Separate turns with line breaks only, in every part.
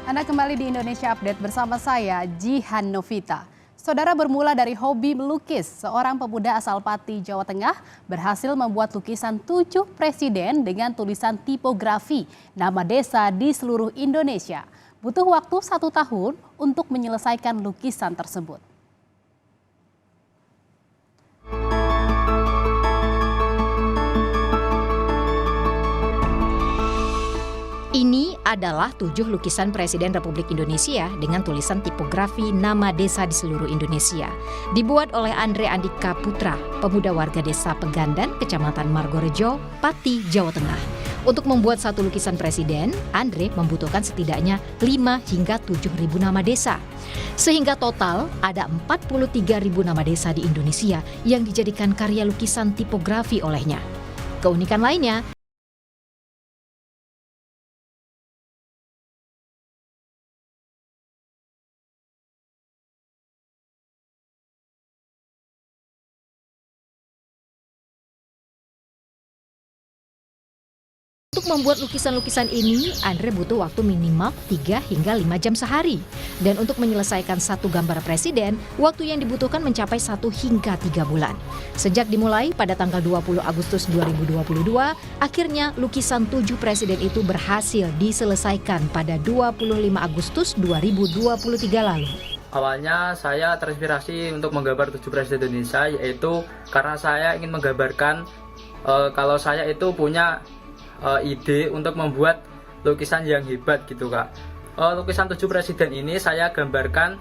Anda kembali di Indonesia Update bersama saya, Jihan Novita. Saudara, bermula dari hobi melukis, seorang pemuda asal Pati, Jawa Tengah berhasil membuat lukisan 7 presiden dengan tulisan tipografi nama desa di seluruh Indonesia. Butuh waktu 1 tahun untuk menyelesaikan lukisan tersebut.
Ini adalah 7 lukisan Presiden Republik Indonesia dengan tulisan tipografi nama desa di seluruh Indonesia. Dibuat oleh Andre Andika Putra, pemuda warga desa Pegandan, Kecamatan Margorejo, Pati, Jawa Tengah. Untuk membuat satu lukisan presiden, Andre membutuhkan setidaknya 5 hingga 7.000 nama desa. Sehingga total ada 43.000 nama desa di Indonesia yang dijadikan karya lukisan tipografi olehnya. Keunikan lainnya, untuk membuat lukisan-lukisan ini, Andre butuh waktu minimal 3 hingga 5 jam sehari. Dan untuk menyelesaikan satu gambar presiden, waktu yang dibutuhkan mencapai 1 hingga 3 bulan. Sejak dimulai pada tanggal 20 Agustus 2022, akhirnya lukisan 7 presiden itu berhasil diselesaikan pada 25 Agustus 2023 lalu.
Awalnya saya terinspirasi untuk menggambar 7 presiden Indonesia, yaitu karena saya ingin menggambarkan kalau saya itu punya ide untuk membuat lukisan yang hebat gitu Kak. Lukisan 7 presiden ini saya gambarkan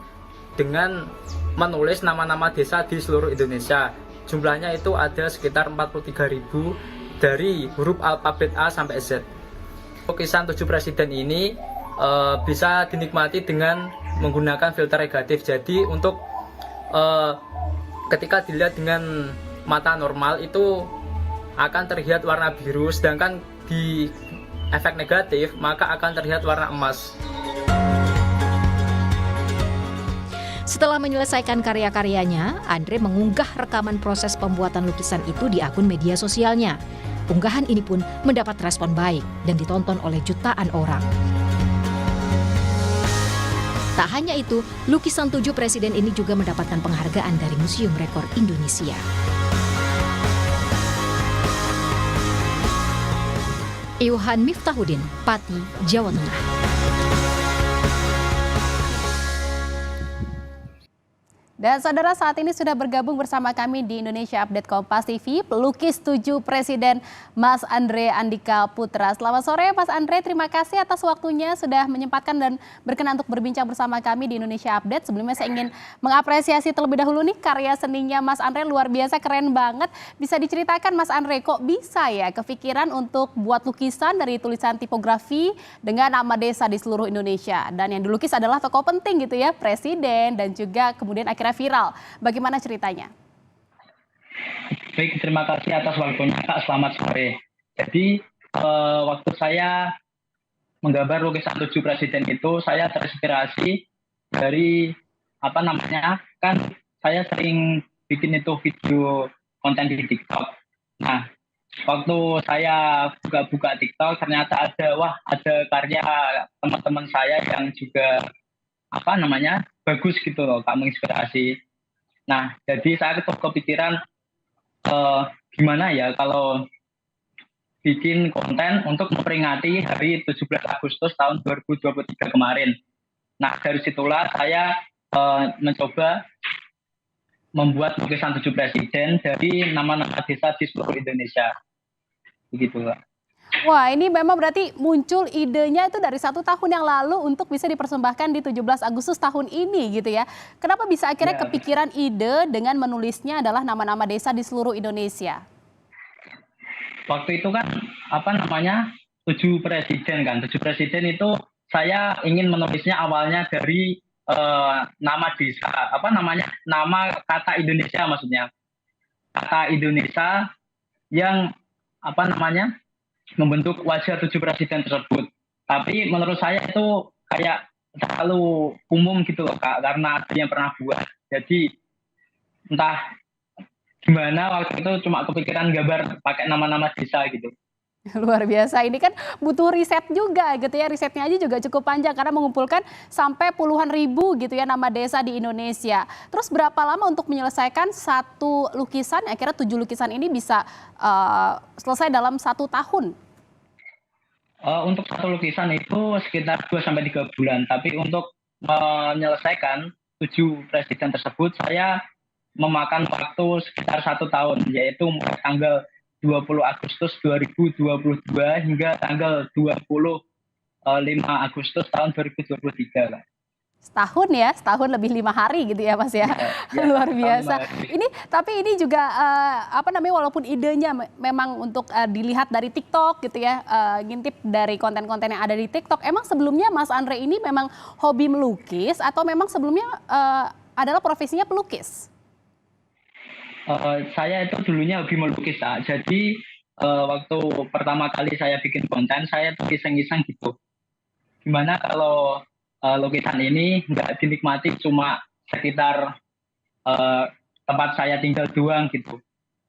dengan menulis nama-nama desa di seluruh Indonesia. Jumlahnya itu ada sekitar 43.000 dari huruf alfabet A sampai Z. Lukisan 7 presiden ini bisa dinikmati dengan menggunakan filter negatif. Jadi untuk ketika dilihat dengan mata normal itu akan terlihat warna biru, sedangkan di efek negatif maka akan terlihat warna emas.
Setelah menyelesaikan karya-karyanya, Andre mengunggah rekaman proses pembuatan lukisan itu di akun media sosialnya. Unggahan ini pun mendapat respon baik dan ditonton oleh jutaan orang. Tak hanya itu, lukisan 7 presiden ini juga mendapatkan penghargaan dari Museum Rekor Indonesia. Yohan Miftahudin, Pati, Jawa Tengah.
Dan saudara, saat ini sudah bergabung bersama kami di Indonesia Update Kompas TV, pelukis 7 presiden Mas Andre Andika Putra. Selamat sore Mas Andre, terima kasih atas waktunya sudah menyempatkan dan berkenan untuk berbincang bersama kami di Indonesia Update. Sebelumnya saya ingin mengapresiasi terlebih dahulu nih karya seninya Mas Andre, luar biasa, keren banget. Bisa diceritakan Mas Andre, kok bisa ya kepikiran untuk buat lukisan dari tulisan tipografi dengan nama desa di seluruh Indonesia. Dan yang dilukis adalah tokoh penting gitu ya, presiden dan juga kemudian akhirnya viral. Bagaimana ceritanya?
Baik, terima kasih atas waktunya Kak, selamat sore. Jadi waktu saya menggambar lukisan 7 presiden itu, saya terinspirasi dari kan saya sering bikin itu video konten di TikTok. Nah, waktu saya buka-buka TikTok ternyata ada karya teman-teman saya yang juga bagus gitu loh Kak, menginspirasi. Nah, jadi saya kepikiran gimana ya kalau bikin konten untuk memperingati hari 17 Agustus tahun 2023 kemarin. Nah, dari situlah saya mencoba membuat lukisan 7 presiden dari nama-nama desa di seluruh Indonesia. Begitu Kak.
Wah, ini memang berarti muncul idenya itu dari 1 tahun yang lalu untuk bisa dipersembahkan di 17 Agustus tahun ini gitu ya. Kenapa bisa akhirnya kepikiran ide dengan menulisnya adalah nama-nama desa di seluruh Indonesia?
Waktu itu kan 7 presiden kan. 7 presiden itu saya ingin menulisnya awalnya dari nama desa, nama kata Indonesia maksudnya. Kata Indonesia yang membentuk wajah 7 presiden tersebut. Tapi menurut saya itu kayak terlalu umum gitu loh Kak, karena ada yang pernah buat. Jadi entah gimana waktu itu cuma kepikiran gambar pakai nama-nama desa gitu.
Luar biasa, ini kan butuh riset juga gitu ya, risetnya aja juga cukup panjang karena mengumpulkan sampai puluhan ribu gitu ya nama desa di Indonesia. Terus berapa lama untuk menyelesaikan satu lukisan? Akhirnya 7 lukisan ini bisa selesai dalam 1 tahun.
Untuk satu lukisan itu sekitar 2 sampai 3 bulan, tapi untuk menyelesaikan 7 presiden tersebut saya memakan waktu sekitar 1 tahun, yaitu mulai tanggal 20 Agustus 2022 hingga tanggal 25 Agustus tahun 2023, Kak.
Setahun ya, setahun lebih 5 hari gitu ya Mas ya.
Ya,
Luar
tahun
biasa.
5 hari.
Tapi ini juga apa namanya, walaupun idenya memang untuk dilihat dari TikTok gitu ya, ngintip dari konten-konten yang ada di TikTok. Emang sebelumnya Mas Andre ini memang hobi melukis atau memang sebelumnya adalah profesinya pelukis?
Saya itu dulunya hobi melukis, Kak. Jadi waktu pertama kali saya bikin konten, saya tuh iseng-iseng gitu. Gimana kalau lukisan ini nggak dinikmati cuma sekitar tempat saya tinggal doang gitu,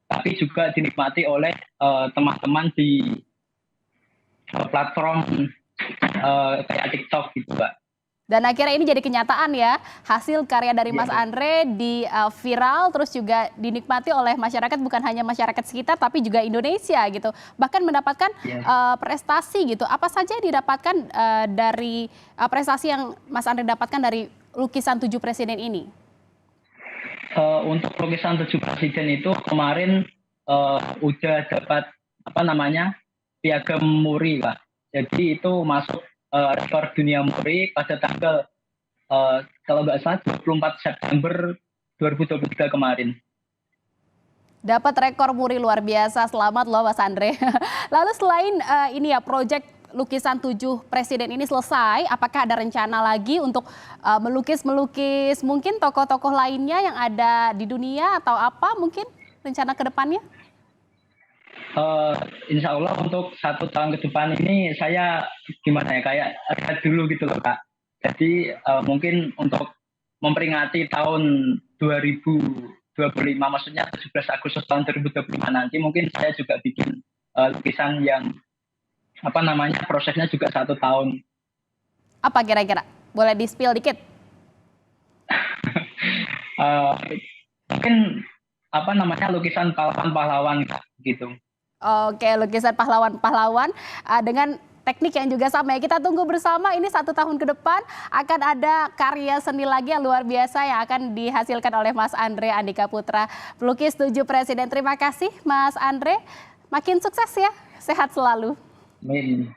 tapi juga dinikmati oleh teman-teman di platform kayak TikTok gitu, Kak.
Dan akhirnya ini jadi kenyataan ya, hasil karya dari Mas
Iya,
Andre di viral terus juga dinikmati oleh masyarakat, bukan hanya masyarakat sekitar tapi juga Indonesia gitu. Bahkan mendapatkan
iya.
prestasi gitu. Apa saja yang didapatkan dari prestasi yang Mas Andre dapatkan dari lukisan 7 presiden ini?
Untuk lukisan 7 presiden itu kemarin udah dapat apa namanya piagam Muri, Pak. Jadi itu masuk rekor dunia Muri pada tanggal kalau nggak salah 24 September 2023 kemarin.
Dapat rekor muri luar biasa, selamat loh Mas Andre. Lalu selain ini ya, proyek lukisan 7 presiden ini selesai, apakah ada rencana lagi untuk melukis-melukis mungkin tokoh-tokoh lainnya yang ada di dunia atau apa mungkin rencana ke depannya?
Insya Allah untuk 1 tahun ke depan ini saya gimana ya, kayak rehat dulu gitu loh, Kak. Jadi mungkin untuk memperingati tahun 2025, maksudnya 17 Agustus tahun 2025 nanti, mungkin saya juga bikin lukisan yang apa namanya prosesnya juga 1 tahun.
Apa kira-kira? Boleh di-spill dikit?
Eh, Mungkin apa namanya lukisan pahlawan-pahlawan, Kak, gitu.
Oke, lukisan pahlawan-pahlawan dengan teknik yang juga sama ya. Kita tunggu bersama ini 1 tahun ke depan akan ada karya seni lagi yang luar biasa yang akan dihasilkan oleh Mas Andre Andika Putra, pelukis 7 presiden. Terima kasih Mas Andre, makin sukses ya, sehat selalu.
Amin.